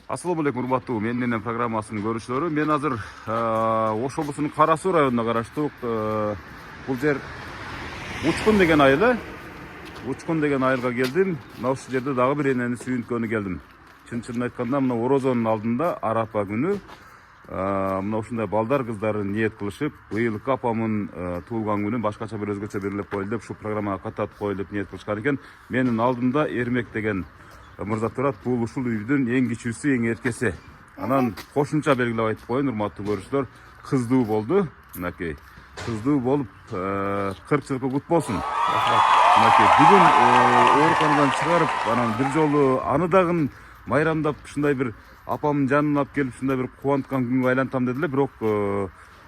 Assalamu алейкум, урматтуу Менденен программасынын көрүүчүлөрү. Мен азыр Ош облусунун Кара Суу районуна караштуу бул жер Учкун деген айыл. Учкун деген айылга келдим. Мына ушул жерде дагы бир энени сүйүнткөнү келдим. Чын айтканда мына Орозонун алдында Арапа күнү мына ушундай балдар кыздары ниет кылышып, быйылкы апамын туулган күнүн башкача бир өзгөчө белгилеп коелу деп ушул программага катат коелу деп ниет кылышкан экен. Менин алдымда Эрмек деген мырза турат. Бул ушул үйдүн эң кичүүсү, эң эркеси. Анан кошумча белгилеп айтып коеюн, урматтуу көрүүчүлөр, кыздуу болду. Мынакей кыздуу болуп 40 жылкы кут болсун. Мынакей бүгүн ооруканадан чыгарып, анан бир жолу аны дагы майрамдап ушундай бир апамдын жанына алып келип ушундай бир кубанткан күнгө айлантам деди эле. Бирок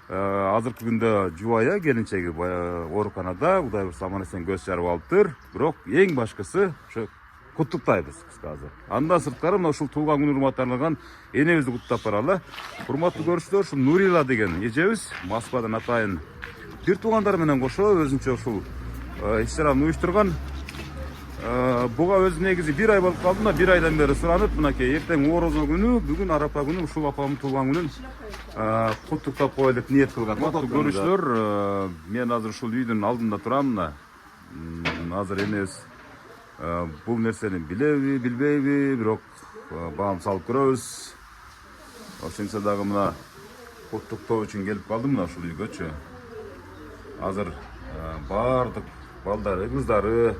азыркы күндө жубайы келинчеги ооруканада, Кудай буйрса аман эсен көз жарып алыптыр. Бирок эң башкысы ошо куттуктайбыз кыскасы. Андан сырткары мына ушул туулган күнү урматталган энебизди куттап баралы. Урматтуу көрүүчүлөр, ушул Нурила деген эжебиз Москвадан атайын бир туугандары менен кошо өзүнчө ушул иш-чараны уюштурган. Буга өзү негизи бир ай болуп калды. Бир айдан бери суранып, мынакей эртең Орозо күнү, бүгүн Арапа күнү ушул апамдын туулган күнүн куттуктап коелу деп ниет кылган. Урматтуу көрүүчүлөр, мен азыр ушул үйдүн алдында турам. Азыр энебиз бул нерсени билеби, билбейби, бирок баам салып көрөбүз. Ошентсе дагы мына куттуктоо үчүн келип калдым мына ушул үйгөчү. Азыр баардык балдары, кыздары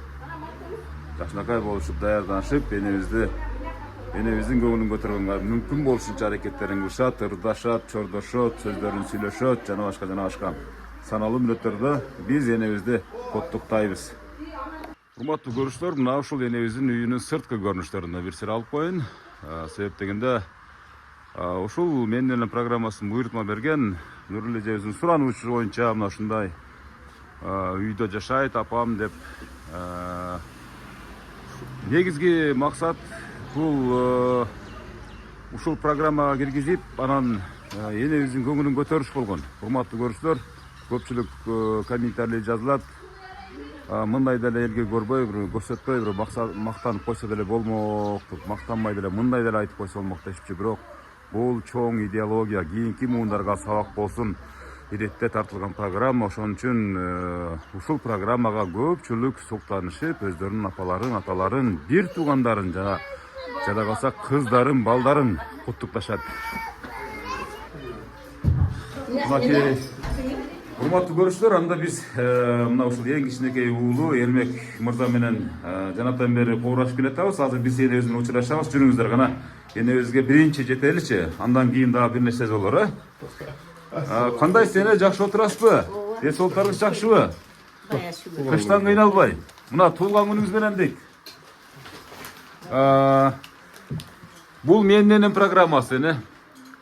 жакшынакай болушуп, даярданышып, энебиздин көңүлүн көтөргөнгө мүмкүн болушунча аракеттерин кылышат, ырдашат, чордошот, сөздөрүн сүйлөшөт, жана башка. Саналуу мүнөттөрдө биз энебизди куттуктайбыз. Урматтуу көрүүчүлөр, мына ушул энебиздин үйүнүн сырткы көрүнүштөрүнө бир сыр алып коеюн. Себеп дегенде ушул Менденен программасын буйрутма берген Нурила эжебиздин сурануучу боюнча мына ушундай үйдө жашайт апам деп. Негизги максат бул ушул программага киргизип, анан энебиздин көңүлүн көтөрүш болгон. Урматтуу көрүүчүлөр, көпчүлүк комментарийлер жазылат. Мындай деле элге көрбөй, көрсөтпөй, мактанып койсо деле болмок, мактанбай деле мындай деле айтып койсо болмок дешипчи. Бирок бул чоң идеология, кийинки муундарга сабак болсун иретте тартылган программа. Ошон үчүн ушул программага көпчүлүк суктанышып, өздөрүнүн апаларын, аталарын, бир туугандарын жана жада калса кыздарын, балдарын куттукташат. Урматтуу көрүүчүлөр, анда биз мына ушул эң кичинекей уулу Эрмек мырза менен жанатан бери куурашып келатабыз. Азыр биз энебиз менен учурашабыз. Жүрүңүздөр гана энебизге биринчи жетеличи, андан кийин дагы бир нерсе болор. Кандайсыз эне, жакшы отурасызбы? Эс олтарыңыз жакшыбы? Кыштан кыйналбай. Мына туулган күнүңүз менен дейт. Бул Менденен программасы эне.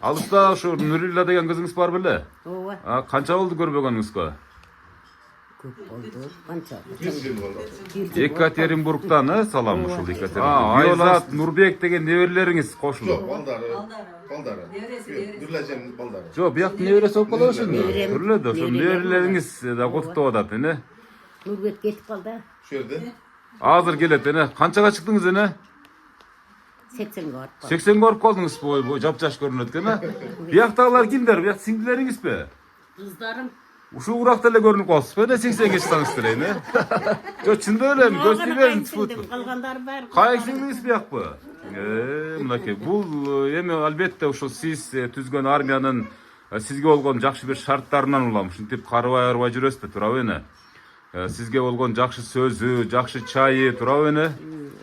Алыста ушу Нурила деген кызыңыз бар беле? Ооба. Канча болду көрбөгөнүңүзгө? Көп болду. Канча? Екатеринбургтан, салам ушул Екатеринбург. Айзат, Нурбек деген неберелериңиз кошулду. Балдары. Нурила эжемдин балдары. Жок, бияктын небереси болуп калабы ошондо. Түрлө да ошо неберелериңиз да куттуктап атат эне. Нурбек кетип калды. Ушул жерде. Азыр келет эне. Канчага чыктыңыз эне? 80 барып калды. 80 барып калдыңыз, жапжаш көрүнөт экен. Бияктагылар кимдер? Бияк сиңдилериңизби? Кыздарым. Ушул уракта эле көрүнүп калсызбы? 80ге чыксаңыз делейин, Жок, чындап эле көз тийбедим. Калгандары баары. Кай сиңдиңиз биякпы? Мынакей, бул эми албетте ушул сиз түзгөн армиянын сизге болгон жакшы бир шарттарынан улам. Ушинтип карыбай жүрөсүз, туурабы эне? Сизге болгон жакшы сөзү, жакшы чайы, туурабы эне?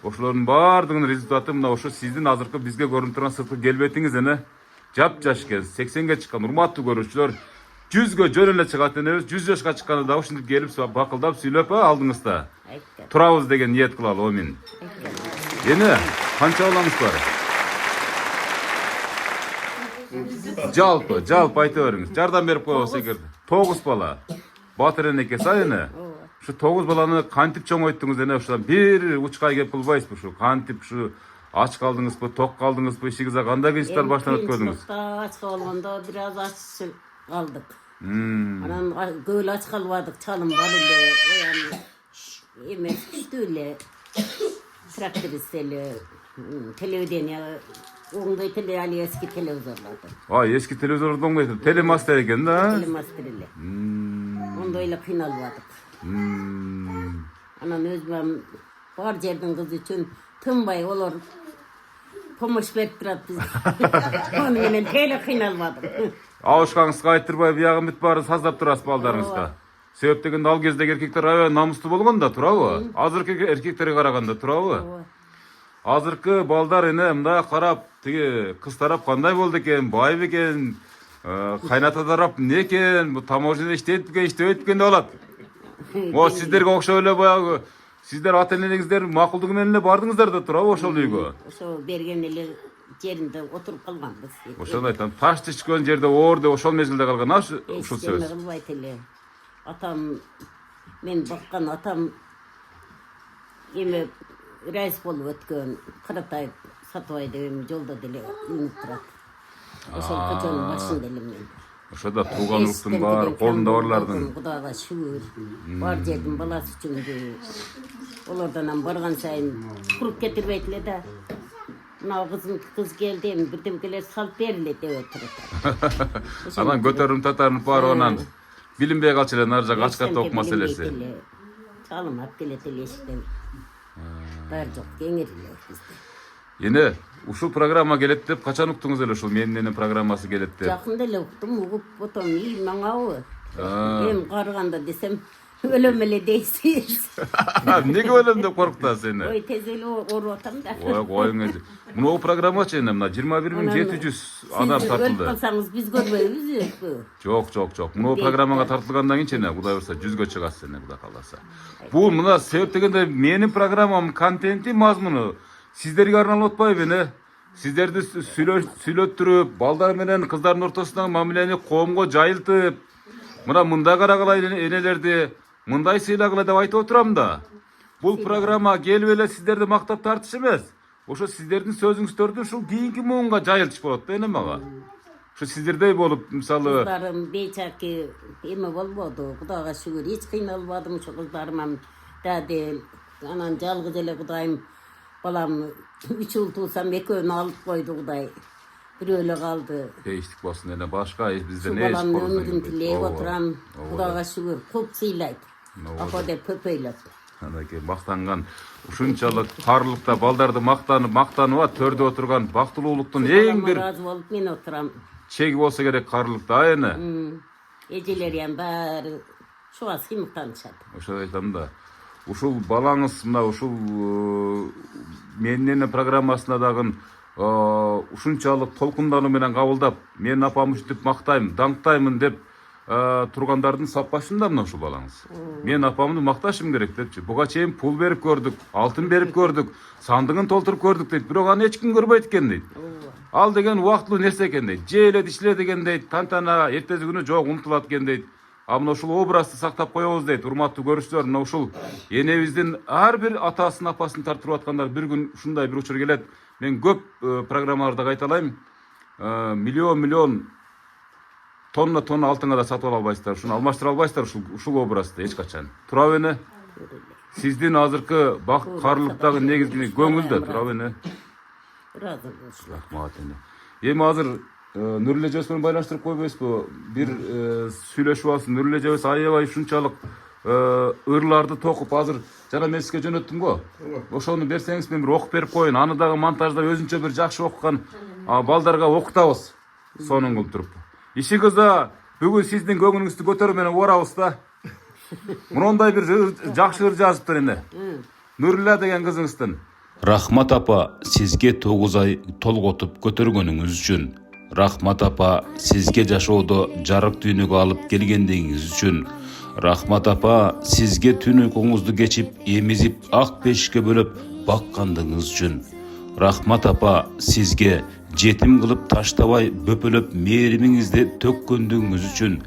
Ошолордун баардыгынын результаты мына ошо сиздин азыркы бизге көрүнүп турган сырткы келбетиңиз эне. Жапжаш экен, 80ге чыккан урматтуу көрүүчүлөр, 100гө жөн эле чыгат энебиз. 100 жашка чыкканда да ушинтип келип бакылдап сүйлөп алдыңызда турабыз деген ниет кылалы. Амин. Эне, канча балаңыз бар? Жалпы айта бериңиз. Жардам берип коебуз эгер. 9 бала. Батыр энекеси эне. Şu 9 баланы кантип чоңойттуңуз эне? Ушудан бир учкай кеп кылбайсызбы? Ушу кантип ушу ач калдыңызбы, ток калдыңызбы, ишигизде кандай кыйынчылыктар баштан өткөрдүңүз? Ач калганда бир аз ач калдык. Анан көбөл ач калбадык, чалым бар эле, эмес күчтүү эле. Тракторист эле Televideniye, onday ali eski televizorlardı. Eski televizorda oңдойт. Telemaster eken da. Telemasterli. Ondayla kıynalmadık. Anan özüm var yerden kız için tınbay olur. Pomoş verip durat biz. Onu menen tele kıynalmadım. Ауышкаңызга айтырбай биягы бүт баары саздап турасыз балдарыңызга. Себеп дегенде ал кезде эркектер аябай намустуу болгон да, турабы? Азыркы эркектерге караганда турабы? Азыркы балдар эне мындай карап, тиги кыз тарап кандай болду экен, бай бекен, кайната тарап эмне экен, бу таможня иштейт бекен, иштебейт бекен деп алат. Сиздерге окшоп эле баягы сиздер ата энеңиздер макулдугу менен эле бардыңыздар да турабы ошол үйгө? Ошо берген эле жеринде отуруп калганбыз. Ошондо айтам, таш түшкөн жерде оор деп ошол мезгилде калган ушул сөз. Кылбайт эле. Атам мен баккан атам эме райс болуп өткөн Каратай Сатыбай деген жолдо деле үйүнүп турат. Ошол көчөнүн башында эле мен. Ошода тууганлыктын баары колунда барлардын. Кудайга шүгүр. Бар жердин баласы үчүн олордон барган сайын куруп кетирбейт эле да. Мына кыз келди, бирдемкелер салып бериле деп отурат. Анан көтөрүм татарынып барып анан билинбей калчу эле нар жак ачка ток маселеси. Чалым алып келет эле эшиктен. Бар жок, кеңир эле бизде. Эне ушул программа келет деп качан уктуңуз эле ушул менин программасы келет деп? Жакында эле уктум, угуп потом маңабы. Эм карыганда десем өлөм эле дейсиз. Эмнеге өлөм деп коркутасыз эне? Ой, тез эле ооруп атам да. Ой, коюңуз. Мына программачы эне мына 21700 адам тартылды. Өлүп калсаңыз биз көрбөйбүзбү? Жок. Мына программага тартылгандан кийин эне Кудай бурса 100гө чыгасыз эне Кудай кааласа. Бул мына себеп дегенде менин программам контенти мазмуну сиздерге арналып атпайбы эне? Сиздерди сүйлөттүрүп, балдар менен кыздардын ортосундагы мамилени коомго жайылтып, мына мындай карагыла энелерди, мындай сыйлагыла деп айтып отурам да. Бул программа келип эле сиздерди мактап тартыш эмес. Ошо сиздердин сөзүңүздөрдү ушул кийинки муунга жайылтыш болот да эне мага. Ошо сиздердей болуп, мисалы, кыздарым бейчаки эме болбоду. Кудайга шүгүр, эч кыйналбадым ошо кыздарымам. Дадел, анан жалгыз эле Кудайым балам 3 ыл туусам экөөнү алып койду Кудай. Бирөө эле калды. Эчтик болсун эне башка бизден эч баламдын өмүрүн тилеп отурам. Кудайга шүгүр, көп сыйлайт. Апа деп көпөйлөп. Анакей мактанган ушунчалык карлыкта балдарды мактанып төрдө отурган бактылуулуктун эң бир разы болуп мен отурам. чеги болсо керек карлыкта эне. Эжелери ham баары шуга сыймыктанышат. Ошо айтам да. Ушул балаңыз мына ушул менин программасына дагы ушунчалык толкундануу менен кабылдап, мен апам ушинтип мактайм, даңктаймын деп тургандардын сап башында мына ушул балаңыз. Мен апамды макташым керек депчи. Буга чейин пул берип көрдүк, алтын берип көрдүк, сандыгын толтуруп көрдүк дейт. Бирок аны эч ким көрбөйт экен дейт. Ал деген убактылуу нерсе экен дейт. Жээле ишле деген дейт. Тантана эртеси күнү жок унутулат экен дейт. А мына ушул образды сактап коебуз дейт. Урматтуу көрүүчүлөр, мына ушул энебиздин ар бир атасын, апасын тартырып аткандар бир күн ушундай бир учур келет. Мен көп программаларда айталайм. Миллион тонна алтынга да сатып албайсыздар. Ушуну алмаштыра албайсыздар ушул образды эч качан. Турабы эне? Сиздин азыркы бакыт карлыктагы негизги көңүлдө турабы эне? Разы болушулар. Рахмат эне. Эми азыр Нурле эжебиз менен байланыштырып койбойсузбу? Бир сүйлөшүп алсын. Нурле эжебиз аябай ушунчалык ырларды токуп азыр жана мен сизге жөнөттүм го. Ошону берсеңиз мен бир окуп берип коеюн. Аны дагы монтажда өзүнчө бир жакшы окуган балдарга окутабыз. Сонун кылып туруп. Иши кыза бүгүн сиздин көңүлүңүздү көтөрүү менен уурабыз да. Мындай бир жакшы ыр жазыптыр эне. Нурилла деген кызыңыздын. Рахмат апа, сизге 9 ай толготуп көтөргөнүңүз үчүн. Рахмат апа, сизге жашоодо жарык дүйнөгө алып келгендигиңиз үчүн. Рахмат апа, сизге түн уйкуңузду кечип, эмизип, ак бешикке бөлөп баккандыгыңыз үчүн. Рахмат апа, сизге жетим кылып таштабай, бөпөлөп мээримиңизди төккөндүгүңүз үчүн.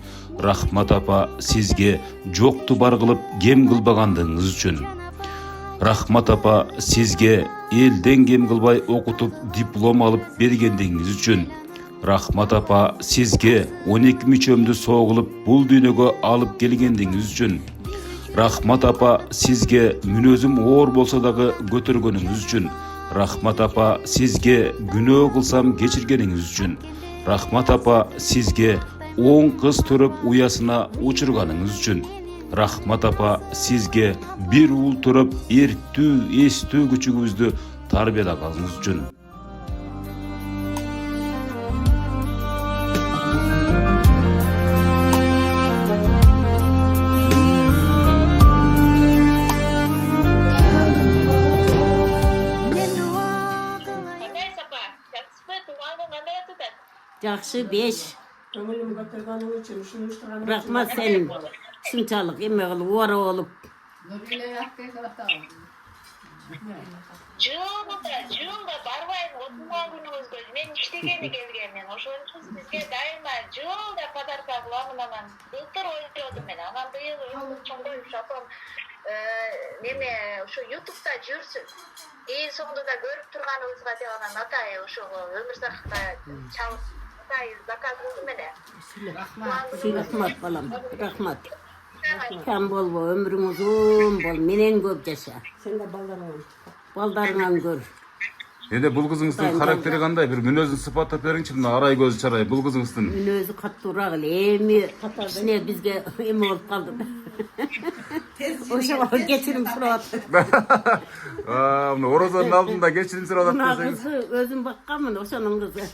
Рахмат апа, сизге жокту бар кылып, кем кылбагандыгыңыз үчүн. Рахмат апа, сизге элден кем кылбай окутуп, диплом алып бергендигиңиз үчүн. Рахмат апа, сизге 12 мүчөмдү согулуп, бул дүйнөгө алып келгендигиңиз үчүн. Рахмат апа, сизге мүнөзүм оор болсо дагы көтөргөнүңүз үчүн. Рахмат апа, сизге күнөө кылсам кечиргениңиз үчүн. Рахмат апа, сизге 10 кыз төрөп уясына учурганыңыз үчүн. Рахмат апа, сизге бир уул төрөп эрттүү, эстүү күчүгүбүздү тарбиялаганыңыз үчүн. Жақсы 5. Көңілім көтіргенің үшін, үшін ұштырғаның Рахмат сен шынчалық еме қылып, ора олып. Жылда барбайм, отуган күнүңүзгө мен иштегени келгенмин. Ошон үчүн сизге дайыма жылда подарка кыламын анан. Былтыр ойлодум мен. Анан быйыл чоңдоюп апам неме ошо ютубта жүрсүн. Эң соңунда да көрүп турганыбызга деп анан атай ошого өмүрзакка чалып атай заказ кылдым эле. Рахмат балам, рахмат. Кем болбо, өмүрүң узун бол, менен көп жаша. Sen de ballarına. Балдарыңан көр. Енді бұл қызыңыздың характері қандай? Bir мүнөзүн сыпаттап беріңчи, мына арай көзү чарай бұл қызыңыздың. Мүнөзү каттуураак эле, эми кичине бизге эме болуп калды. Ошого кечирим сурап атат. Мына орозонун алдында кечирим сурап Мына атат десеңиз. кызы өзүм бакканмын, ошонун кызы.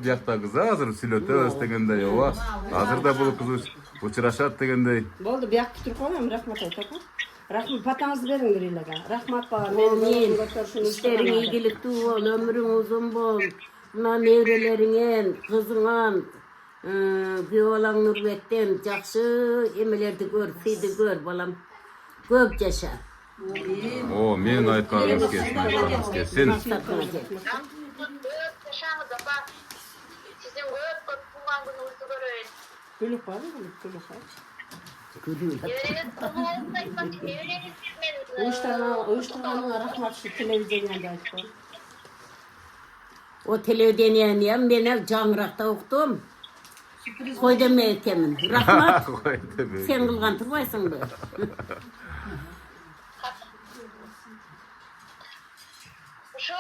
Биякта кызы азыр сүйлөтөбүз дегендей, ооба. Азыр да бул кыз учурашат дегендей. Boldu bir yak tutup koyalım rahmat aytaka. Rahmat patanızı verin girilega. Rahmat bana Мен men götürsün иштериң ийгиликтүү бол, өмүрүң узун бол. Мына неберелериңен, кызыңан, күйөө балаң Нурбектен жакшы эмелерди көр, сыйды көр балам. Көп жаша. О, мен айтканыңыз келсин. Сен Мактатыңа жет. Көп жашаңыз апа. Сиздин көп тууган күнүңүздү көрөйүн. Gülük var mı? Gülük var. Небереңиз кулу болуп айтпакчы, небереңиз мен Uyuşturganına rahmat şu televizyonda aytın. O televideniyeni men el жаңыракта уктум. Кой деме экенмин. Рахмат. Сен кылган турбайсыңбы? ошо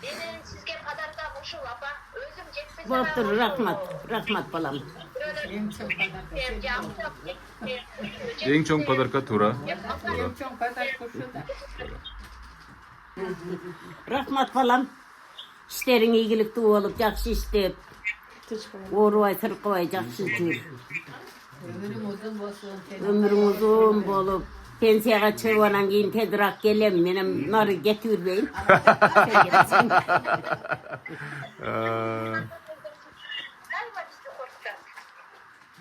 менин сизге подаркам ушул апа. Өзүм жетпесе Болуптур, рахмат. Рахмат балам. эң чоң подарка туура. Рахмат балам. Иштериң ийгиликтүү болуп, жакшы иштеп, оорубай, сыркыбай жакшы жүр. Өмүрүң узун болуп, пенсияга чыгып анан кийин тезирээк келем, менен нары кетип жүрбөйүн.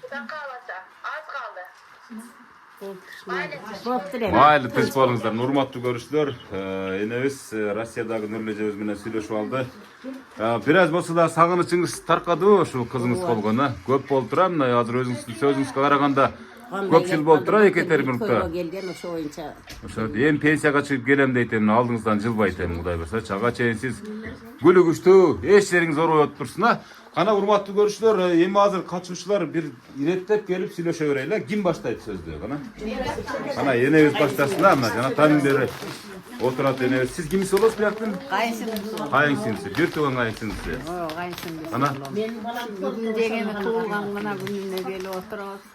Кудан кааласа, аз калды. Болуптур эми. Майлы тынч болуңуздар, урматтуу көрүүчүлөр. Энебиз Россиядагы Нурлу эжебиз менен сүйлөшүп алды. Бир аз болсо да сагынычыңыз таркадыбы ушул кызыңыз болгону? Көп болуп тура, мына азыр өзүңүздүн сөзүңүзгө караганда көп жыл болуп тура Екатеринбургда. Көйгө келген ошо боюнча. Ошо эми пенсияга чыгып келем дейт, эми алдыңыздан жылбайт эми Кудай берсе. Чага чейин сиз күлүгүчтүү, эч жериңиз оорубай отурсун а. Кана урматтуу көрүүчүлөр, эми азыр катышуучулар бир иреттеп келип сүйлөшө берели. Ким баштайт сөздү, кана? Кана энебиз баштасын, мына жанатанын бери отурат энебиз. Сиз кимсиз болосуз бияктын? Кайынсиңиз. Бир тууган кайынсиңиз. Кана? Бүгін дегені туылған мына күніне келіп отырамыз.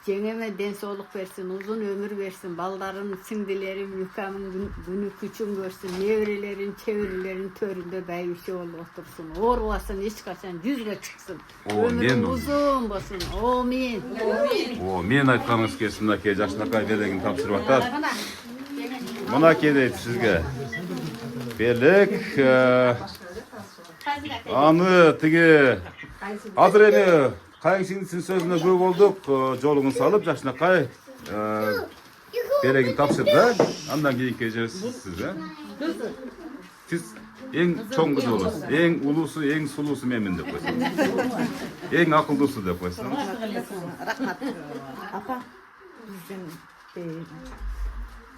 Жеңеме ден соолук берсин, узун өмүр берсин, балдарын, сиңдилерин, үкамын күнү күчүн көрсүн, неберелерин, чеберелерин төрүндө байбише болуп отурсун, оорубасын, эч качан жүзгө чыксын. Өмүрүң узун болсун. Амин. О, мен айтканыңыз келсин, мынакей жакшынакай белегин тапшырып атат. Мынакей дейт сизге. Белек аны тиги азыр эми кайынсиңдисинин сөзүнө күбө болдук, жолуңун салып жакшынакай белегин тапшырды. Андан кийинки эжебиз сиз, Сиз эң чоң кыз болосуз. Эң улуусу, эң сулуусу менмин деп койсоң. Эң акылдуусу деп койсоң. Рахмат. Апа, биздин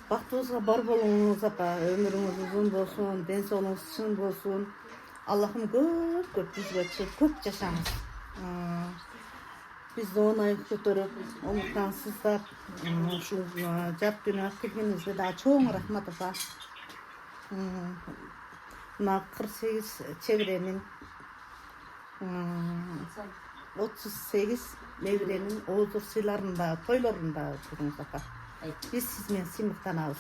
бактыбызга бар болуңуз апа, өмүрүңүз узун болсун, ден соолугуңуз чың болсун. Аллахым көп жүзгө чыгып көп жашаңыз. Бизди оңой көтөрүп, омуртаңсыздап, ушул жат дүйнөгө келгениңизге да чоң рахмат апа. Mına 48 çevrenin 38 nevrenin oğuzur sıylarında, toylarında durunuz apa. Biz sizmen simiktanabız.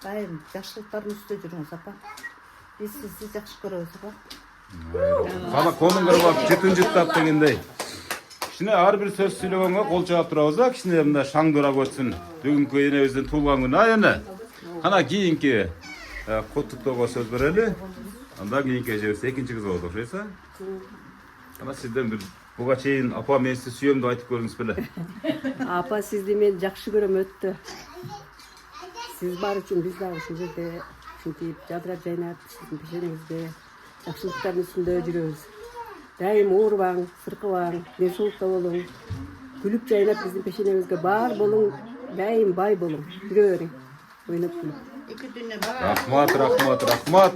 Daim жақшылықтардың üstüde жүріңіз apa. Biz sizi жақшы көрөбүz apa. Кана конуңдар бак жетин жыттап дегендей. Кичине ар бир сөз сүйлөгөнгө кол чаап турабыз да, кичине мындай шаңдырап өтсүн. Бүгүнкү энебиздин туулган күнү эне. Кана кийинки куттуктоого сөз берели. Анда кийинки эжебиз экинчи кыз болот окшойсу. Кана сизден бир буга чейин апа мен сизди сүйөм деп айтып көрдүңүз беле? Апа сизди мен жакшы көрөм өттү. Сиз бар үчүн биз дагы ушул жерде ушинтип жадырап жайнап сиздин пешенеңизде жакшылыктардын үстүндө жүрөбүз. Дайым оорубаң, сыркыбаң, ден соолукта болуң. Күлүп жайнап биздин пешенебизге бар болуң, дайым бай болуң. Жүрө бериң. Ойноп күлүп. Рахмат.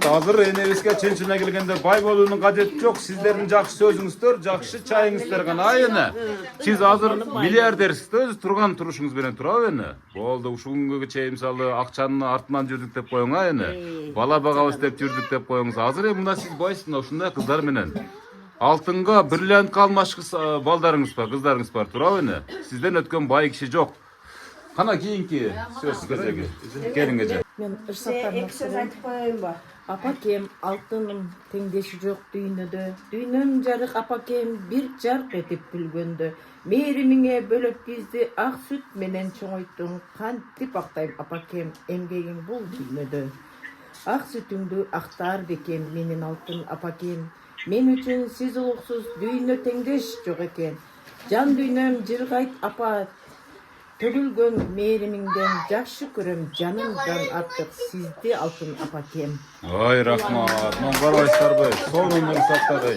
Азыр энебизге чынчына келгенде бай болуунун кажети жок. Сиздердин жакшы сөзүңүздөр, жакшы чайыңыздар гана эне. Сиз азыр миллиардерсиз өзү турган турушуңуз менен турабы эне? Болду, ушул күнгө чейин мисалы акчанын артынан жүрдүк деп коюң эне. Бала багабыз деп жүрдүк деп коюңуз. Азыр мында сиз байсыз ушундай кыздар менен. Алтынга бриллиантка алмашкыс балдарыңыз бар, кыздарыңыз бар турабы эне? Сизден өткөн бай киши жок. Кана кийинки сөз кезеги. Келиңеже. Мен ырсаттарына сөз айтып коеюнбу? Апакем алтыным теңдеши жок дүйнөдө. Дүйнөнүн жарык апакем бир жарк этип күлгөндө. Мээримиңе бөлөп бизди ак сүт менен чоңойттуң. Кантип актайм апакем эмгегиң бул дүйнөдө. Ак сүтүңдү актар бекем менин алтын апакем. Мен үчүн сиз улуксуз дүйнө теңдеш жок экен. Жан дүйнөм жыргайт апа. Төгүлгөн мээримиңден жакшы көрөм жанымдан артык сизди алтын апакем. Ай, рахмат. Мен барбайсыздарбы? Сонун ырсаттагы.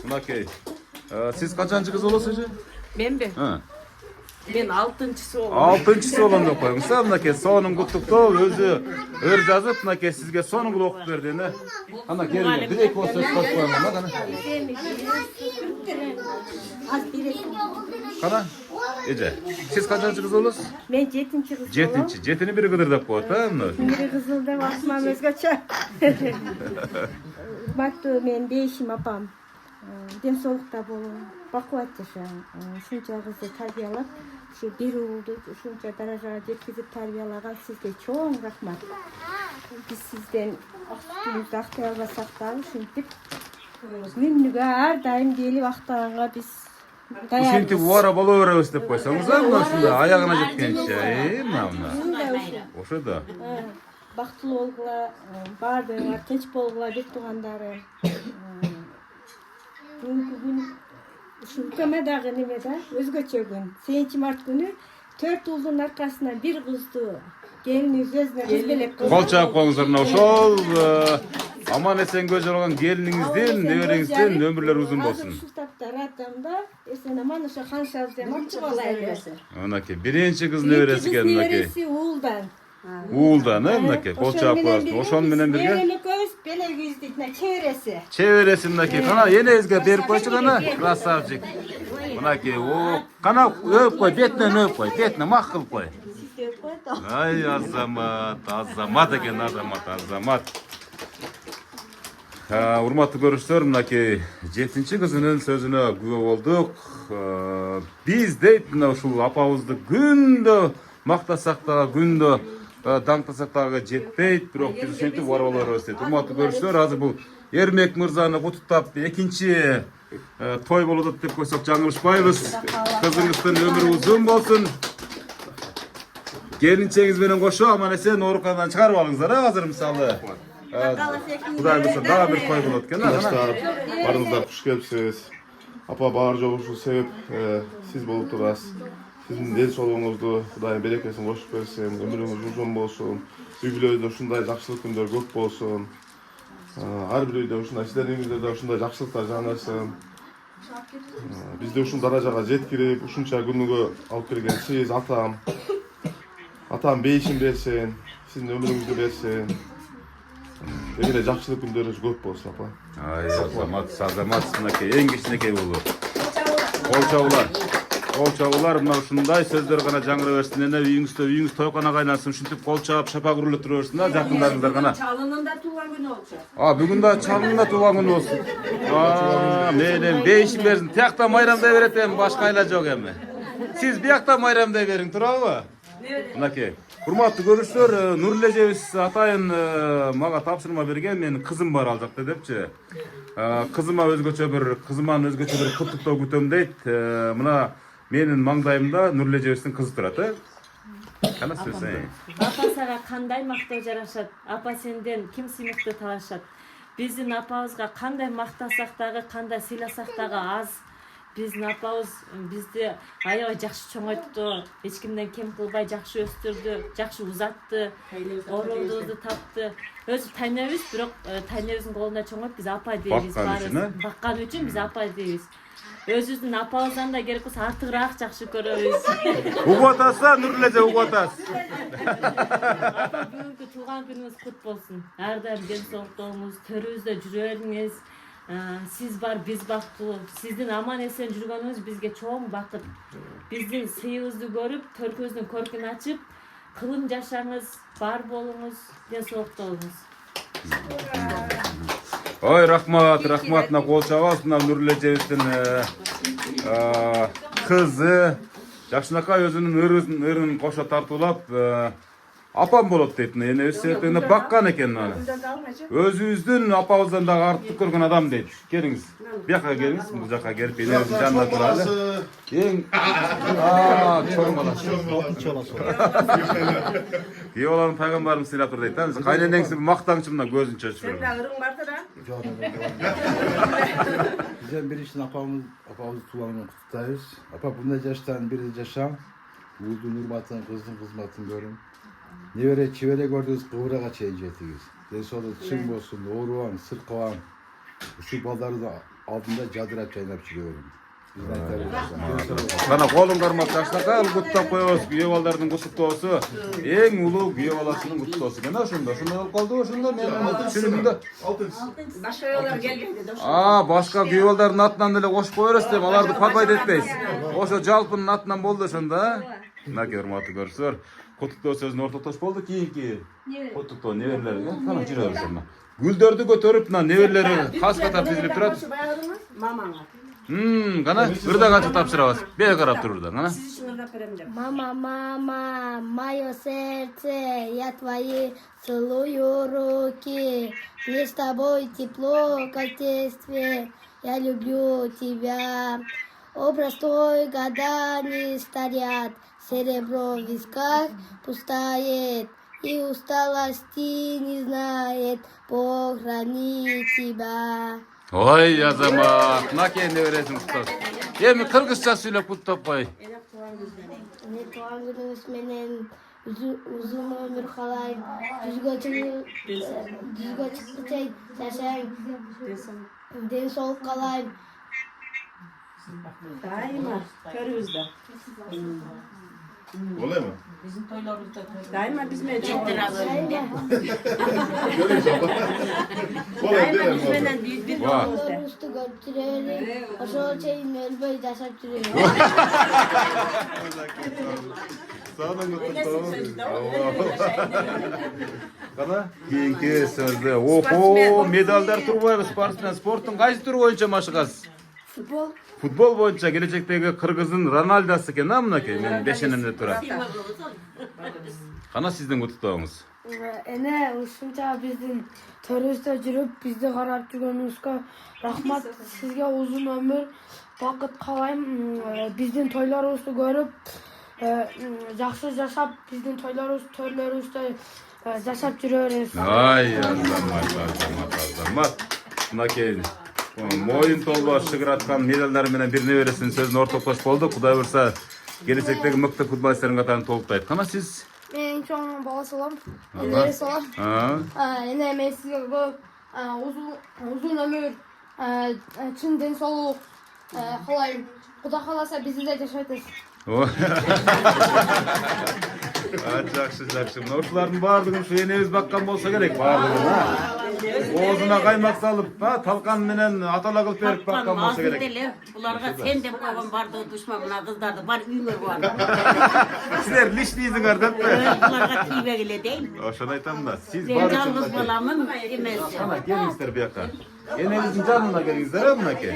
Мынакей. Сиз качанчы кыз болосуз эже? Менби? Мен 6-чысы болом. 6-чысы болом деп коюңуз. Мынакей сонун куттуктоо өзү өр жазып, мынакей сизге сонун кылып окуп берди эне. Ана келиңер, бир эки сөз коюп коеюн ана. Кана? Эже, сиз качанчы кыз болосуз? Мен 7-чи кыз. 7-чи. Жетини бири кыдырдап коет, мына. Бири кызыл деп атмам өзгөчө. Бактуу мен бешим апам. Ден соолукта болуң, бакубат жашаң. Ушунча кызды тарбиялап, ушу бир уулду ушунча даражага жеткизип тарбиялаган сизге чоң рахмат. Биз сизден актыбызды актай албасак дагы ушинтип күнүгө ар дайым келип актаганга биз Ушинтип убара боло беребиз деп койсоңуз, мына ушундай аягына жеткенче, мына. Ошо да. бактылуу болгула, баардыгыңар тынч болгула, бир туугандары. Бүгүнкү күн ушул өлкөмө дагы неме да, өзгөчө күн. 7 март күнү 4 уулдун аркасынан бир кызды келинибиз өзүнө кыз белек Кол чаап коюңуздар, мына ошол аман эсен көз жолгон келиниңиздин, небериңиздин өмүрлөрү узун болсун. Ушул тапта радиомда эсен аман ошо ханшабыз деп мыкты болайлы. Мынакей биринчи кыз небереси экен мынакей. Небереси уулдан. Уулдан, мынакей кол чаап коесуз. Ошон менен бирге Экөөбүз белегибизди чебереси. чебереси мынакей. Кана энеңизге берип койчу кана. Красавчик. Мынакей, кана өп кой, бетинен өп кой, бетине мак кылып кой. Ай, азамат экен, азамат. Урматтуу көрүүчүлөр, мынакей 7-чи кызынын сөзүнө күбө болдук. Биз дейт мына ушул апабызды күндө мактасак дагы, күндө даңктасак дагы жетпейт, бирок биз ушинтип бар боло беребиз дейт. Урматтуу көрүүчүлөр, азыр бул Эрмек мырзаны куттуктап экинчи той болот деп койсок жаңылышпайбыз. Кызыңыздын өмүрү узун болсун. Келинчегиз менен кошо аман эсен ооруканадан чыгарып алыңыздар, азыр мисалы. Кудай буйрса дагы бир той болот экен. Барыңыздар куш келипсиз. Апа баары жок ушул себеп сиз болуп турасыз. Сиздин ден соолугуңузду Кудайым берекесин кошуп берсин, өмүрүңүз узун болсун. Үй бүлөдө ушундай жакшылык күндөр көп болсун. Ар бир үйдө ушундай сиздердин үйүңүздө ушундай жакшылыктар жаанашсын. Бизди ушул даражага жеткирип, ушунча күнүгө алып келген сиз атам. Атам бейишин берсин, сиздин өмүрүңүздү берсин. Эле жакшылык күндөрүңүз көп болсун, апа. Ай, азамат, мынакей эң кичинекей болду. Кол чабуулар. Kol çabılar mına ушундай сөздөр гана жаңыра берсин. Эне үйүңүздө тойконага айлансын, ушинтип кол чабып шапа курулуп тура берсин да, жакындарыңыздар гана. Çalının da tuğan günü olacak. Бүгүн да чалымда тууган күнү болсун. Менен бейишин берсин. Тиякта майрамдай берет эми, башка айла жок эми. Сиз биякта майрамдай бериң, турабы? Мынакей. Урматтуу көрүүчүлөр, Нурле эжебиз атайын мага тапшырма берген. Менин кызым бар ал жакта депчи. Кызыман өзгөчө бир куттуктоо күтөм дейт. Мына менин маңдайымда Нурле эжебиздин кызы турат, Кана сөзсөң. Апа сага кандай мактоо жарашат? Апа сенден ким сыймыкты талашат? Биздин апабызга кандай мактасак дагы, кандай сыйласак дагы аз. Биздин апабыз бизди аябай жакшы чоңойтту, эч кимден кем кылбай жакшы өстүрдү, жакшы узатты, ороодубузду тапты. Өзү тайнебиз, бирок тайнебиздин колунда чоңойуп биз апа дейбиз, баккан үчүн биз апа дейбиз. Өзүбүздүн апабыздан да керек болсо артыгыраак жакшы көрөбүз. Угуп атасызбы, Нурле эже угуп атасыз? Апа бүгүнкү туулган күнүңүз кут болсун. Ар дайым ден соолуктуңуз, төрүбүздө жүрө бериңиз. Siz бар, биз бактылуу. Сиздин аман эсен жүргөнүңүз бизге чоң бакыт. Биздин сыйыбызды көрүп, төркүбүздүн көркүн ачып, кылым жашаңыз, бар болуңуз, ден соолукта болуңуз. Ой, рахмат, мына кол чабабыз, мына Нурле эжебиздин кызы жакшынакай өзүнүн ырын кошо тартуулап апам болот дейт. Эне өз себептен баккан экен аны. Өзүбүздүн апабыздан дагы артык көргөн адам дейт. Келиңиз. Бияка келиңиз, бул жака келип энебиздин жанына туралы. Эң чоң бала. Күйөө баланы пайгамбарыбыз сыйлап тур дейт. Кайненеңиздин мактаңчы мына көзүн чөчүп жүрөм. Ырың бар да. Bizden birinci apamızı tuğanını kutlayız. Apa bunda yaştan biri yaşam. Bulduğun hürmatın, kızın kızmatın görün. Nevere çivere gördüğünüz kıvırağa çeyeceğiz. Den sonra çın olsun, oğruğan, sırkıvan. Şu balları da altında cadıra çaynap çıkıyorum. Kana kolun karmak жакшынакай куттап коебуз. Күйөө балдардын куттоосу эң улуу күйөө баласынын куттоосу экен ошондо. Ошондой болуп калды ошондо. Мен түшүнүмдө. Başka yollar gelmedi de. Башка күйөө балдардын атынан деле кошуп кое бересиз деп, аларды парбайт этпейсиз. Ошо жалпынын атынан болду ошондо. Мынакей урматтуу көрүүчүлөр, куттуктоо сөзүн ортотош болду. Кийинки куттуктоо неберелерге кана жүрө берсин. Гүлдөрдү көтөрүп, мына неберелери кас катар тизилип турат. Мамаңа. Кана бир да качып тапшырабыз. Бее карап турурдар, кана. Siz için ırnak verem de. Мама, мама, мое сердце, я твои целую руки. Мне с тобой тепло, как в детстве, я люблю тебя. Образ твой года не старят, серебро в висках пустает, и усталости не знает, Бог хранит тебя. Ой, Азамат, мынакей небересин куттап. Эми кыргызча сүйлөп куттап кой. Ene tuğan gününüz menen uzun ömür kalayım, düzgün çıktıkça yaşayın, den soluk kalayım. Daima körübüzde. Olay mı? Daima biz mecbur. Daima. Daima biz menen bir yolumuzda. Üstü götürelim, o şol şeyin ölmeyi yaşap duruyor. Кана кийинки сөздө. Охо, медалдар турбайбы, спортсмен. Спорттун кайсы түрү боюнча машыгасыз? Futbol. Футбол боюнча келечектеги кыргыздын Рональдосы экен, мынакей мен бешенемде турат. Кана сиздин куттуктооңуз? Ene ушунча биздин төрүбүздө жүрүп, бизди карап жүргөнүңүзгө рахмат. Сизге узун өмүр, бакыт каалайм. Биздин тойлорубузду көрүп, жакшы жашап, биздин тойлорубуз, төрлөрүбүздө жашап жүрө беребиз. Ай, Азамат. Мынакей моюн толбоо шыгыраткан медалдар менен бир небересинин сөзүн ортоктош болду. Кудай буйрса, келечектеги мыкты футболистердин катарын толуктайт. Кана сиз? Мен чоң баласы болом, энеси болом. Эне мен сизге көп узун өмүр, чын ден соолук каалайм. Кудай кааласа биздин да жашайбыз. Жакшы. Мына ушулардын баардыгын ушу энебиз баккан болсо керек, баардыгын. Oğuzuna kaymak salıp, talkan menen atala kılıp berip bakkan bolsa gerek. Dele, bularga sen de koygan bardı düşman buna kızdardı. Var üngür var. Sizler liş değilsiniz dep mi? Bularga tibe gele değil. Oşunu aytam da. Siz Ben bar yalnız için. bolamın emez. Ana gelingizler bu yakka. Enenizin canına gelingizler ömüne ki.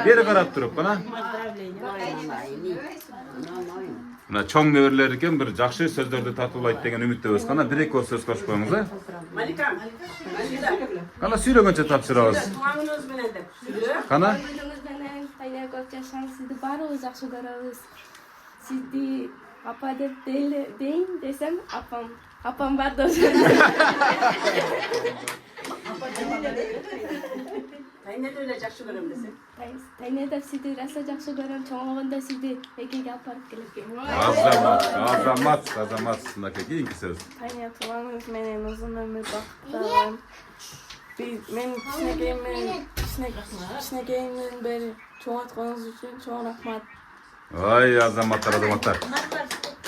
Beri karap durup bana. Mına çoң nöbürler eken bir жақсы сөздөрдү татуулайт деген үмүттөбүз. Кана бир эки сөз кошуп коюңуз, э? Кана сүйлөгөнчө тапшырабыз. Кана? Sizdi barыбыз жакшы көрөбүз. Sizdi апа деп дейин десем, апам бар да. Тайне деп сизди раса жакшы көрөм, чоңойгондо сизди экеге алып барып келем. Азамат, мынакей кийинки сөз. Тайне тууларыңыз менен узун өмүр бактыларым. Мен кичинекейимден бери чоңойтконуңуз үчүн чоң рахмат. Ай, азаматтар.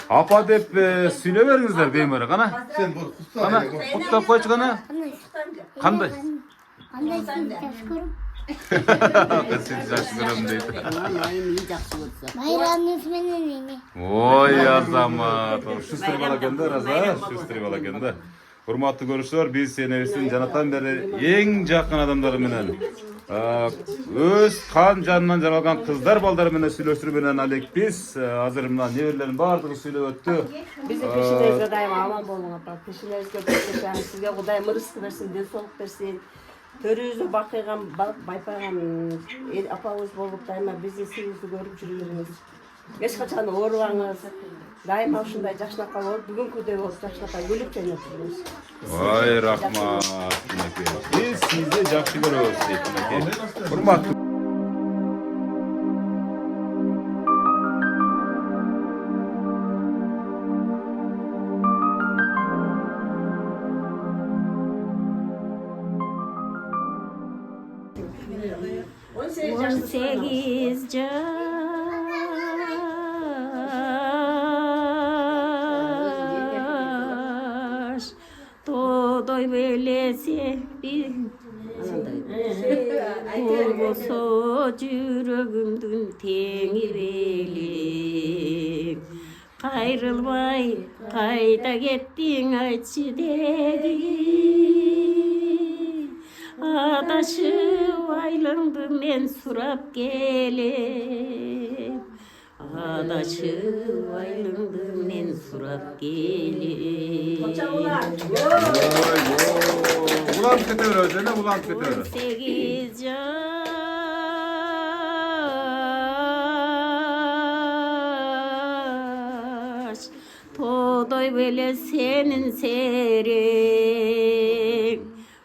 Апа деп сүйлөп бериңиздер беймары, кана? Sen bu Кана, куттап койчу кана? Кандай? Сизди жакшы көрөм дейт. Байрамыңыз менен эми. Ой, азамат. Шустер бала экен да, Раза. Шустер бала экен да. Урматтуу көрүүчүлөр, биз сенебиздин жанатан бери эң жакын адамдары менен өз кан жанынан жаралган кыздар балдары менен сүйлөштүрүү менен алекпиз. Азыр мына неберелердин баардыгы сүйлөп өттү. Биздин пешенебизге дайыма аман болуң апа. Пешенебизге берсин, сизге Кудай мырыс берсин, ден соолук берсин. Төрүбүздү бакыйган, байпаган апабыз болуп дайыма бизди сиңизди көрүп жүрүңүз. Эч качан оорубаңыз. Дайыма ушундай жакшынакай болуп, бүгүнкүдөй болуп жакшынакай күлүп жайнап жүрүңүз. Ой, рахмат. Биз сизди жакшы көрөбүз дейт. Урматтуу On sekiz yaş Todoy belese bir Olboso жүрөгүмдүн теңи белек Кайрылбай кайда кеттиң айтчы деги Adашып айлыңды мен сурап келем Adашып айлыңды мен сурап келем уланып кете беребиз, эне уланып кете беребиз. 18 жаш Тодой беле сенин серең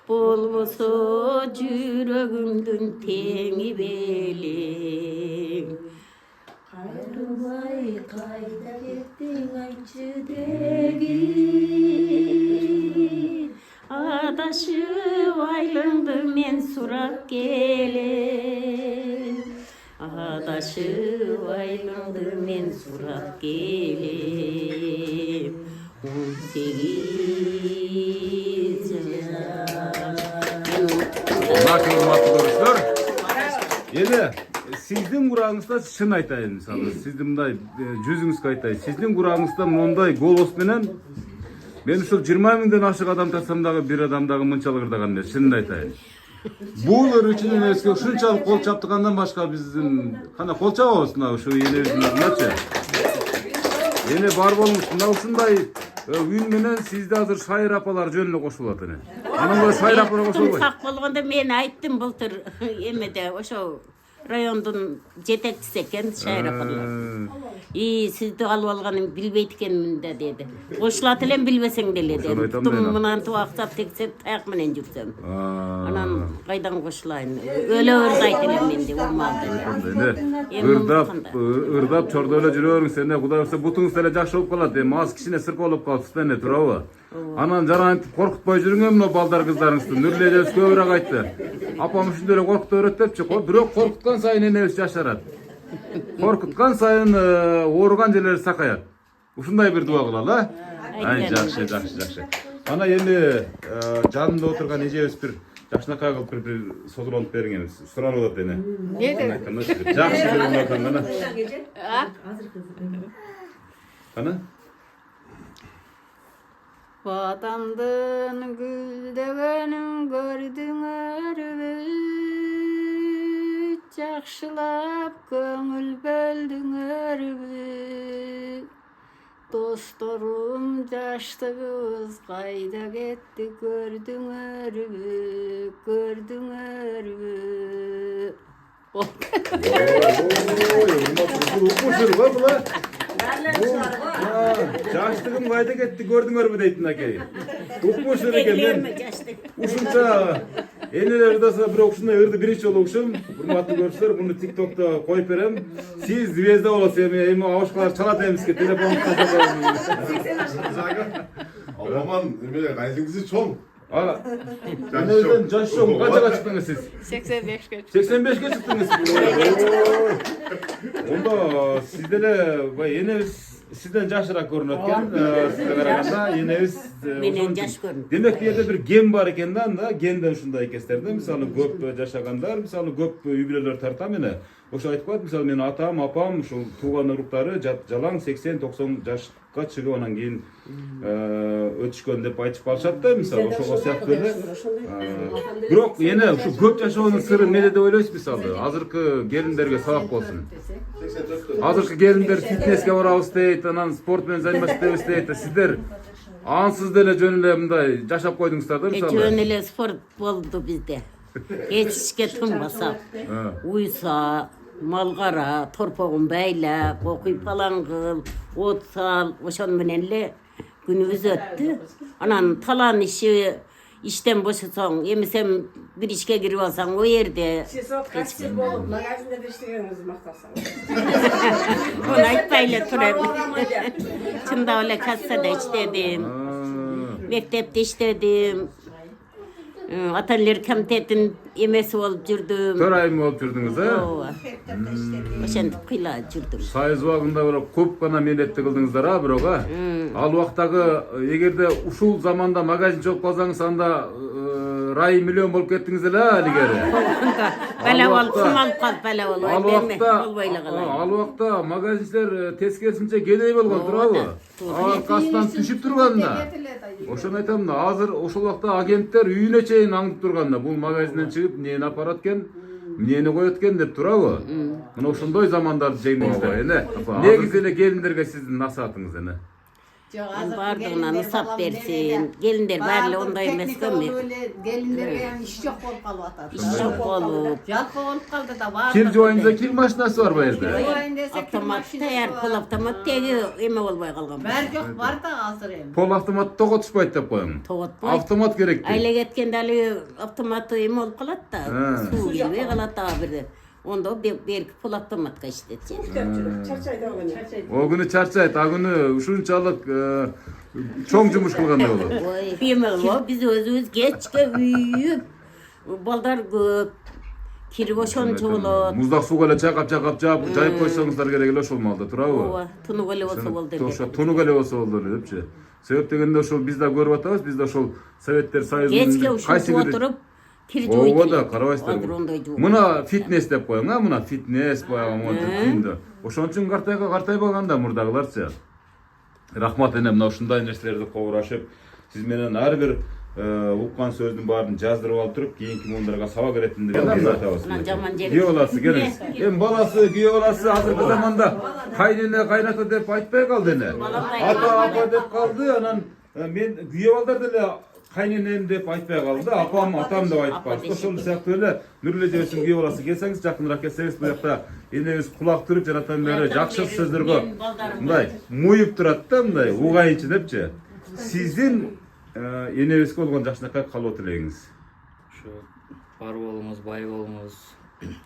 Болбосо жүрөгүмдүн теңи белең Кайрылбай кайда кеттиң айтчы деги Adашып айлыңды мен сурап келем Adашып айлыңды мен сурап келем 18 Урматтуу көрүүчүлөр, эне сиздин курагыңызда шын айтайын, мисалы, сиздин мындай жүзүңүзгө айтайын. Сиздин курагыңызда мондай голос менен мен ушул 20 миңден ашык адам тапсам дагы бир адам дагы мынчалык ырдаган эмес, шынын айтайын. Бул өрүчүн эмеске ушунчалык кол чаптыгандан башка биздин кана кол чабабыз мына ушу энебиздин алдыначы. Эне бар болуңуз, мына ушундай үн менен сизде азыр Шайыр апалар жөнүнө кошулат эне. Анан бул Шайыр апалар кошулбайт. Так болгондо мен айттым былтыр эмеде ошо райондун жетекчиси экен Шайыр апалар. Сизди алып алганын билбейт экенмин да деди. Кошулат элем билбесең деле деди. Мынан туактап тексеп таяк менен жүрсөм. Анан кайдан кошулайын? Өлө айт элем менде урмалды. Ырдап чордо эле жүрө бериңиз, эне Кудай урса бутуңуз деле жакшы болуп калат. Эми аз кичине сыркы болуп калыпсыз эне, туурабы? Анан жарантип коркутпой жүрүңөр мына балдар кыздарыңызды. Нурле эжебиз көбүрөөк айтты. Апам ушундай эле коркутуп берет депчи. Бирок коркуткан сайын энебиз жашарат. Коркуткан сайын ооруган жерлери сакаят. Ушундай бир дуба кылалы, а? Ай, жакшы. Ана эми жанында отурган эжебиз бир Жакшынакай кылып бир созуланып бериңиз. Суранып атат эне. Ne de? Жакшы болгондон гана. Кана? Vatandan güldevenin gördüңөрбү, Жақшылап көңіл бөлдүңөрбү, Досторум жаштыгыбыз кайда кетти көрдүңөрбү. Жаштыгым кайда кетти көрдүңөрбү дейтин акей. Укмуштур экен мен. Ушунча энелер да бирок ушундай ырды биринчи жолу угушум. Урматтуу көрүүчүлөр, муну TikTok'та коюп берем. Сиз звезда болосуз, эми абашкалар чалат эмизге телефонду калтырып. Aman emele kayıtınızı çok. Ала. Энеден жаш жок. Канчага чыктыңыз сиз? 85-ке. 85ке чыктыңыз. Онда сиз деле бай энебиз сизден жашыраак көрүнөт экен. Сизге караганда энебиз Менен жаш көрүнөт. Демек бу жерде бир ген бар экен да, генден ушундай экенсиздер да. Мисалы көп жашагандар, мисалы көп үй бүлөлөр тартам эне. Ошо айтып коет, мисалы менин атам, апам, ушул тууган уруктары жалаң 80-90 жашка чыгып анан кийин өтүшкөн деп айтып калышат да, мисалы ошого сыяктуу эле. Бирок эне ушу көп жашоонун сыры эмнеде деп ойлойсуз, мисалы азыркы келиндерге сабак болсун. Азыркы келиндер фитнеске барабыз дейт, анан спорт менен заниматься дейт. Сиздер ансыз деле жөн эле мындай жашап койдуңуздар да, мисалы. Жөн эле спорт болду бизде. Эчишке тынбасак, уйса, малгара, торпогун байлап, окуй палаң кыл, от сал, ошон менен эле күнүбүз өттү. Анан талан иши иштен бошосоң, эмисем бир ишке кирип алсаң, о жерде Siz o kaçsız bolup magazinde de işleğinizi maktasanız. Onu айтпай эле турам. Чындап эле кассада иштедим. Мектепте иштедим. Ата-аналар комитетин эмеси болуп жүрдүм. Төрайым болуп жүрдүңүз, э? Ооба. Ошентип кыйла жүрдүм. Сайыз убагында бирок көп гана мээнетти кылдыңыздар, а бирок, а? Ал убактагы эгерде ушул заманда магазин чоп калсаңыз, анда рай миллион болуп кеттиңиз эле, илгери. Бала болуп, кум алып калып бала болуп, болбой эле Ал убакта магазинчилер тескерисинче кедей болгон турабы? Аркасынан түшүп турганда. Ошону айтам да, азыр ошол убакта агенттер үйүнө чейин аңдып турганда, бул магазинден чыгып эмнени апарат экен, эмнени коет экен деп турабы? Мына ошондой замандарды жеңдиңиздер эне. Негизи эле келиндерге сиздин насаатыңыз эне. Бардығынан ысап берсин. Келиндер бәрі ондай емес көмек. Gelinlerge iş çok olup kalıp İş çok olup. Jalkı olup kaldı da var. Кир жуайында кир машинасы бар бу жерде. Автомат таяр, пол автомат теги эме болбой калган. Var yok var da hazır hem. Пол автомат тоготушпайт деп коюң. Тоготпой. Автомат керек дейт. Айла кеткенде али автоматы эме болуп калат да. Суу келбей калат да бирде. Онда берки пол автоматка иштетчи. Çarçayda olan. О күнү чарчайт, а күнү ушунчалык чоң жумуш кылгандай болот. Ой, эме болуп, биз өзүбүз кечке үйүп, балдар көп. Кирип ошончо болот. Муздак сууга эле чайкап жайып койсоңуздар керек эле ошол маалда, турабы? Ооба, тунук эле болсо болду Ошо эле. тунук эле болсо болду эле депчи. Себеп дегенде ошол биз да көрүп атабыз, биз да ошол Советтер Кечке Союзунун ушинтип отуруп, кир жууйт. Ооба да, карабайсыздар. Азыр ондой жууп. Мына фитнес деп коюң, а мына фитнес баягы монтип күндө. Ошон үчүн картайбаган да мурдагыларчы. Рахмат эне мына ушундай нерселерди кобурашып, сиз менен ар бир уккан сөздүн баарын жаздырып алып туруп, кийинки муундарга сабак беретин деп айтабыз. Мына жаман жери. Күйөө баласы келиңиз. Эми баласы, күйөө баласы азыркы заманда кайнене, кайната деп айтпай калды эне. Ата, апа деп калды, анан мен күйөө балдар деле кайненем деп айтпай калды, апам, атам деп айтып калды. Ошол сыяктуу эле Нурле жебесин күйөө баласы келсеңиз, жакыныраак келсеңиз, бу жакта энебиз кулак түрүп жаратан бери жакшы сөздөргө мындай муюп турат да, мындай угайынчы депчи. Сиздин энебизге болгон жакшынакай калоо тилегиңиз? Şu бар болуңуз, бай болуңуз,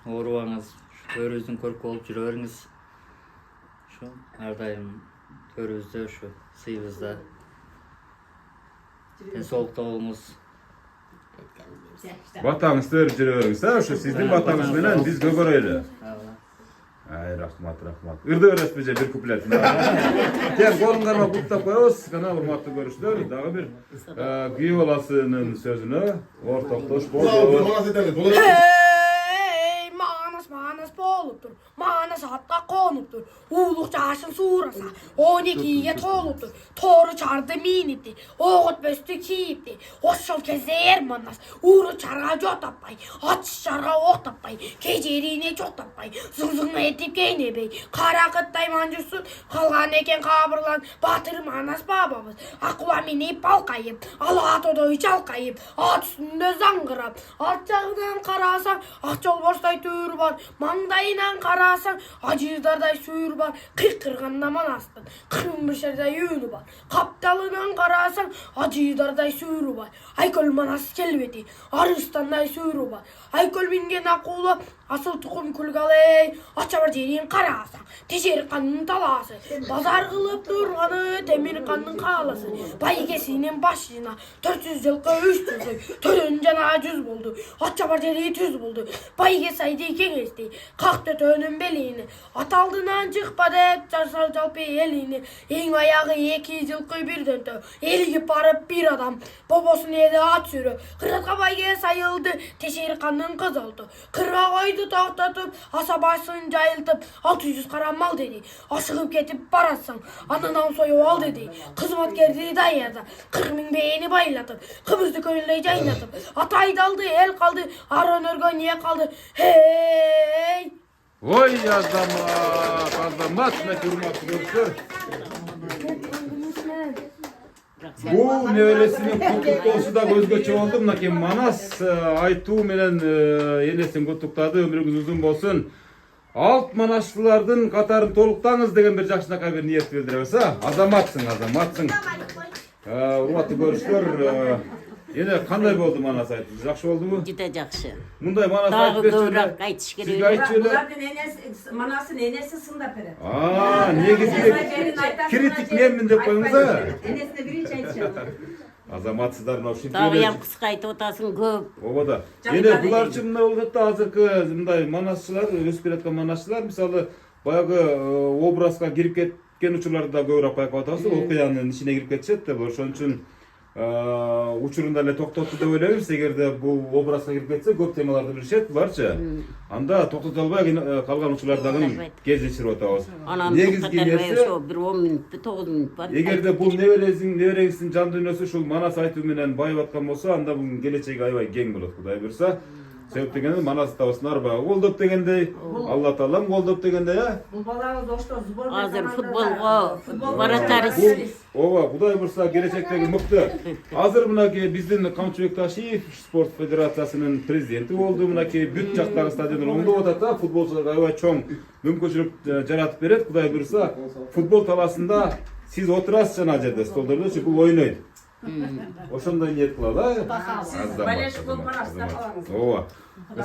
оорубаңыз, төрүбүздүн көркү болуп жүрө бериңиз. Şu ар дайым төрүбүздө şu сыйыбызда денсаулыкта болуңуз. Батаңызды берип жүрө бериңиз, ошо сиздин батаңыз менен биз көгөрөйлү. Ай, рахмат. Рахмат. Ырды бересизби же бир куплет. Кел колуңарга куттап коебуз. Кана урматтуу көрүүчүлөр, дагы бир күйөө баласынын сөзүнө ортоктош болду. Hey, manas boluptur. Manas atqa konuptur. Uluq yaşın surasa. 12'ye toluptur. Toru çardı miniti. Oğut böstü kiyipti. Hoşçol kezer manas. Uru çarga jotapay. Atış çarga oktapay. Kecerine jotapay. Zıngzıngna etip geynebey. Kara kıttay mancursun. Kalgan eken kabırlan. Batır manas babamız. Akula minip balkayıp. Ala todoyu çalkayıp. At üstünde zangırap. At çağından karasan. Akçol borçtay tüyür var. Mangdayınan karasan. Acıdarday suyur var. Kırkırganda manastın. Kırmışerday yönü var. Kaptalından karasan. Acıdarday suyur var. Aykol manas kelbeti. Arıstanday suyur var. Aykol bingen akulu. Asıl tukum kulgaley. Açabar jerin karasan. Teşeri kanın talası. Bazar kılıp durganı. Temir kanın kalası. Baygesi'nin başına 400 yılkı 300 yıl. Törüncan acız buldu. Açabar jeri tüz buldu. Baygesaydı kengesti. Kalktı tönün belini. Ataldığından çıkmadı. Çarsal çalpı elini. En ayağı 200 yılkı bir döndü. Eli parıp bir adam. Babasını yedi at sürü. Kıratka bayge sayıldı. Teşeri kanın kızıldı. Kırga koydu tahtatıp. Asa başını cayıltıp. 600 kara mal dedi. Aşılıp ketip barasın. Anından soyu al dedi. Kızmat gerdi dayadı. 40.000 beyni baylatıp. Kıbrıs'ı köyünle caynatıp. Atay daldı el kaldı. Aran örgön niye kaldı. Hey! Oy azamat, hurmatlı görüşler. Bu nevresinin kutluktosu da gözgöçü oldu. Mınaki Manas aytуу menen enesин kutukladı. Ömrüңүz uzun bolsun. Alt Manaslılardın katarın toluktağız degen bir jakşınakay bir niyet bildirебиз. Azamatsың. Hurmatlı görüşler. Yine kanday boldu Manas aytı? Jakşı boldumu? Juda jakşı. Мындай Manas Дагы aytып берсеңер. көбүрөөк айтыш керек. Sizge aytчу Manasın enesi sındap ere. Негизги критик менмин деп коюңуз. Enesine birinci aytışalım. Азаматсыздар мына ушинтип Дагы ям кыска айтып атасың көп. Ооба. Эне булар үчүн мына болот да азыркы мындай манасчылар, өсүп келаткан манасчылар мисалы баягы образга кирип кеткен учурларды да көбүрөөк байкап атабыз. Окуянын ичине кирип кетишет да. Ошон үчүн учурунда эле токтотту деп ойлойбуз. Эгерде бул образга кирип кетсе көп темаларды билишет буларчы. Анда токтото албай калган учурлардагы кездеширип атабыз. Негизги нерсе ошо бир 10 мүнөт, 9 мүнөт бар. Эгерде бул небереңиздин жан дүйнөсү ушул Манас айтуу менен байып аткан болсо, анда бул келечеги аябай кең болот, Кудай буйрса. Себеп дегенде Манас табысын арбага колдоп дегендей, Алла Таалам колдоп дегендей, Бул балабыз ошто сборный Азыр футболго баратарыз. Ооба, Кудай буйрса келечектеги мыкты. Азыр мынакей биздин Камчыбек Ташиев спорт федерациясынын президенти болду. Мынакей бүт жактагы стадиондор оңдоп атат да, футболчуларга аябай чоң мүмкүнчүлүк жаратып берет. Кудай буйрса, футбол талаасында сиз отурасыз жана жерде столдордо, бул ойнойт. Ошондой ниет кылалы. Балеш болуп барасыз да калаңыз. Ооба.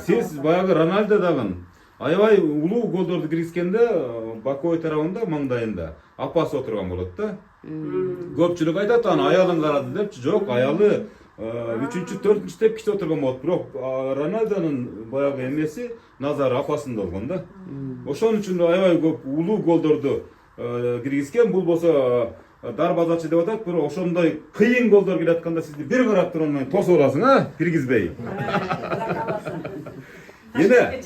Сиз баягы Рональдо дагы аябай улуу голдорду киргизгенде Бакой тарабында маңдайында апасы отурган болот да. Көпчүлүк айтат аны аялын карады депчи. Жок, аялы 3-4 степ киши отурган болот. Бирок Рональдонун баягы эмеси назары апасында болгон да. Ошон үчүн аябай көп улуу голдорду киргизген. Бул болсо дарбазачы деп атат, бирок ошондой кыйын голдор кирип атканда сизди бир карап туруп анан тосуп аласың, киргизбей. Эне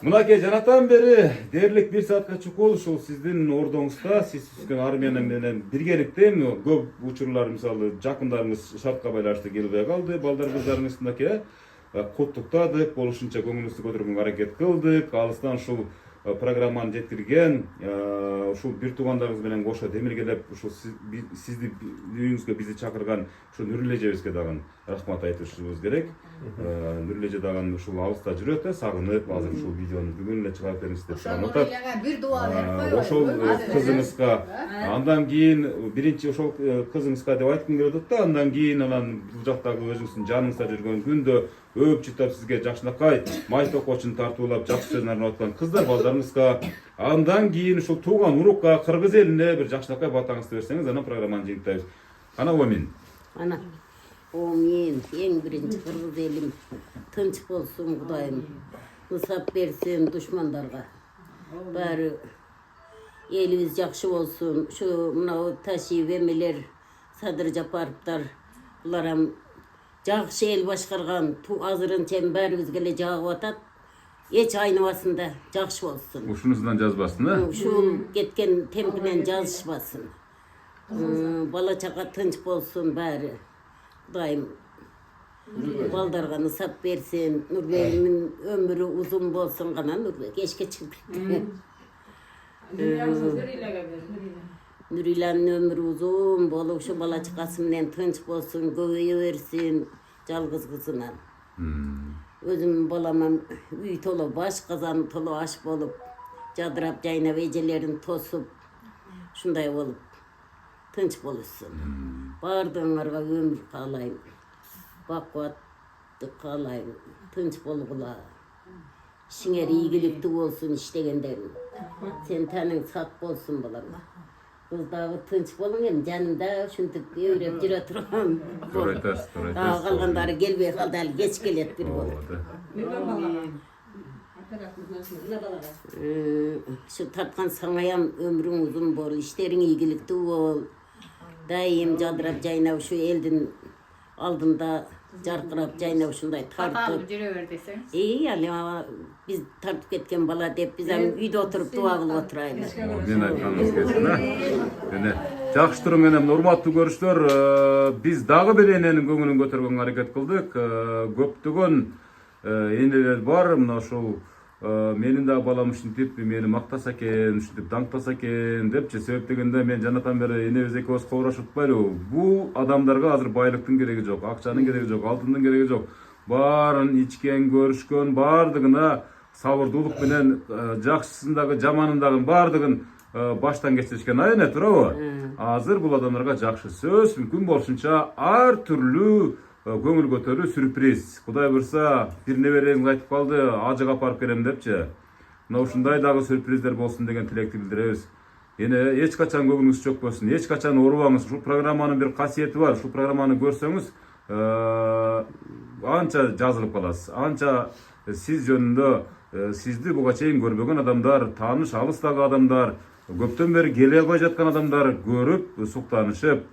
мынакей жанатан бери дээрлик 1 саатка чукул ушул сиздин ордоңузда, сиз түзгөн армия менен биргеликте көп учурлар мисалы жакындарыңыз шартка байланыштуу келбей калды, балдар кыздарыңыздынаки куттуктадык, болушунча көңүлүңүздү көтөргөнгө аракет кылдык, алыстан ушул программаны жеткирген, ушул бир туугандарыңыз менен кошо демиргелеп, ушул сизди үйүңүзгө бизди чакырган ушул Нүрлежебизге дагы рахмат айтышыбыз керек. Нүрлеже дагы ушул алыста жүрөт, сагынып, азыр ушул видеону бүгүн эле чыгарып бериңиз деп сурап атат. Бир дуа берип Ошол кызыңызга, андан кийин биринчи ошол кызыңызга деп айткым келип атат да, андан кийин анан бул жактагы өзүңүздүн жаныңызда жүргөн күндө өп чытап сизге жакшынакай май токочун тартуулап жакшы сөзүн арнап аткан кыздар балдарыңызга, андан кийин ушул тууган урукка, кыргыз элине бир жакшынакай батаңызды берсеңиз, анан программаны жыйынтайбыз. Ана Омин. Ана Омин, эң биринчи кыргыз элим тынч болсун Кудайым. Ысап берсин душмандарга. Bari elimiz jakşı olsun. Şu mınau taşıyıp emeler, Sadır Japarovlar, bular ham jakşı el başkargan, azırınçen bärimiz gele jagıp atat. Hiç aynabasında jakşı olsun. Ушунусунан жазбасын, а? Şu ketken tempinen жазышпасын. Bala çaqa tınç bolsun bari. Daim baldarga nısap bersin. Nurbeylimin ömrü uzun bolsun gana Nurbey. Keşke çıktık. Nurilan'ın ömrü uzun bolup şu bala çakasından tınç bolsun, göbeye versin жалgыз kızına. Özüm balamam üy tolu, baş kazan tolu aş bolup, jadırap jaynap ejelerin tosup, şunday bolup, tınç boluşsun. Bardığınlarga ömür kalayım, bakvatты kalayım, tınç bolgula. İşiňer iyigilikti bolsun iştegenderin. Sen tanın sat bolsun balam. Kızdağı tınç bolun hem janında şuntup öýrep jüre turan. Doğru aytasız, doğru Daha aytasız. kalgandары gelbey kaldy, hali geç gelet bir bol. Şu tatkan saňayam ömrüň uzun bol, işleriň iyigilikti bol. Daim jadırap jaynap şu eldin aldında jarkırap jaynap şunday tartıp. Atalып жүрөбөр десеңиz. İyi yani ama biz tartıp ketken bala dep biz hem uyda oturup dua kılıp oturaylar. Мен айтканыңыз келсин, а? Міне, жакшы туруң менен урматтуу көрүштөр, биз дагы бир эненин көңүлүн көтөргөнгө аракет кылдык. Көптөгөн энелер бар, мына ушул менин дагы балам ушинтип мени мактаса экен, ушинтип даңктаса экен депчи. Себеп дегенде мен жанатан бери энебиз экөөбүз кобурашып атпайлыбы? Бул адамдарга азыр байлыктын кереги жок, акчанын кереги жок, алтындын кереги жок. Баарын ичкен, көрүшкөн, баардыгына сабырдуулук менен жакшысын дагы, жаманын дагы баардыгын баштан кечиришкен айне турабы? Азыр бул адамдарга жакшы сөз, мүмкүн болушунча ар түрлүү көңүл көтөрүү сюрприз. Кудай буйрса, бир небереңиз айтып калды, ажыга апарып келем депчи. Мына ушундай дагы сюрприздер болсун деген тилекти билдиребиз. Эне эч качан көңүлүңүз чөкпөсүн, эч качан оорубаңыз. Ушул программанын бир касиети бар. Ушул программаны көрсөңүз, анча жазылып каласыз. Анча сиз жөнүндө сизди буга чейин көрбөгөн адамдар, тааныш алыстагы адамдар, көптөн бери келе албай жаткан адамдар көрүп, суктанышып,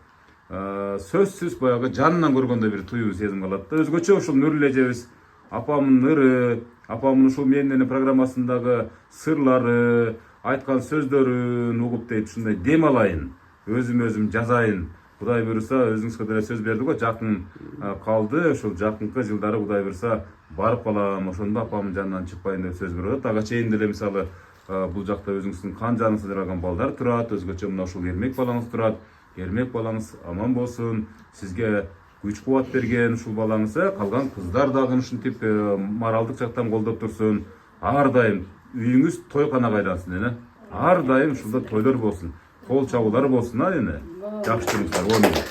сөзсүз баягы жанынан көргөндө бир туюу сезим калат да. Өзгөчө ушул Нурле эжебиз апамдын ыры, апамдын ушул менин программасындагы сырлары, айткан сөздөрүн угуп дейт, ушундай дем алайын, өзүм жазайын. Кудай буйрса, өзүңүзгө деле сөз берди го, жакын калды, ушул жакынкы жылдары Кудай буйрса барып калам, ошондо апамдын жанынан чыкпайын деп сөз берип атат. Ага чейин деле мисалы бул жакта өзүңүздүн кан жаныңызды жараган балдар турат, өзгөчө мына ушул Эрмек балаңыз турат. Эрмек балаңыз аман болсун, сизге күч кубат берген ушул балаңыз, калган кыздар дагы ушинтип моралдык жактан колдоп турсун. Ар дайым үйүңүз тойканага айлансын эне. Ар дайым ушулда тойлор болсун, кол чабуулар болсун, эне. Жакшы туруңуздар,